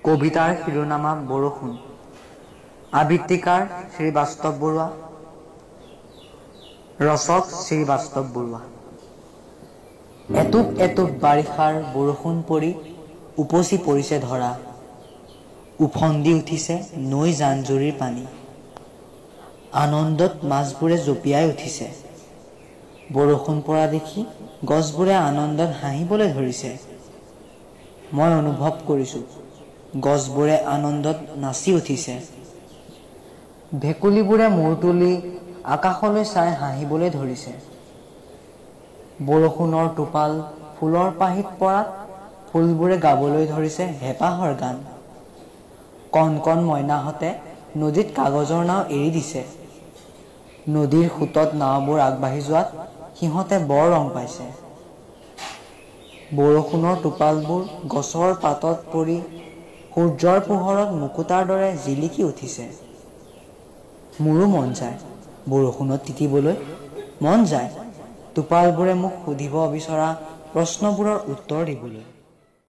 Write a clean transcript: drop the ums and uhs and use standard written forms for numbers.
কবিতাৰ শিৰোনামা বৰষুণ। আবৃত্তিকাৰ শ্ৰী বাস্তৱ বৰুৱা, ৰচক শ্ৰী বাস্তৱ বৰুৱা। এটুপ এটুপ বাৰিষাৰ বৰষুণ পৰি উপচি পৰিছে ধৰা, উফন্দি উঠিছে নৈ জান-জুৰিৰ পানী। আনন্দত মাছবোৰে জঁপিয়াই উঠিছে। বৰষুণ পৰা দেখি গছবোৰে আনন্দত হাঁহিবলৈ ধৰিছে। মই অনুভৱ কৰিছোঁ গছবোৰে আনন্দত নাচি উঠিছে। ভেকুলীবোৰে মূৰ তুলি আকাশলৈ চাই হাঁহিবলৈ ধৰিছে। বৰষুণৰ টোপাল ফুলৰ পাহিত পৰাত ফুলবোৰে গাবলৈ ধৰিছে হেঁপাহৰ গান। কণ কণ মইনাহঁতে নদীত কাগজৰ নাও এৰি দিছে। নদীৰ সোঁতত নাওবোৰ আগবাঢ়ি যোৱাত সিহঁতে বৰ ৰং পাইছে। বৰষুণৰ টোপালবোৰ গছৰ পাতত পৰি সূৰ্যৰ পোহৰত মুকুতাৰ দৰে জিলিকি উঠিছে। মোৰো মন যায় বৰষুণত তিতিবলৈ, মন যায় টোপালবোৰে মোক সুধিব বিচৰা প্ৰশ্নবোৰৰ উত্তৰ দিবলৈ।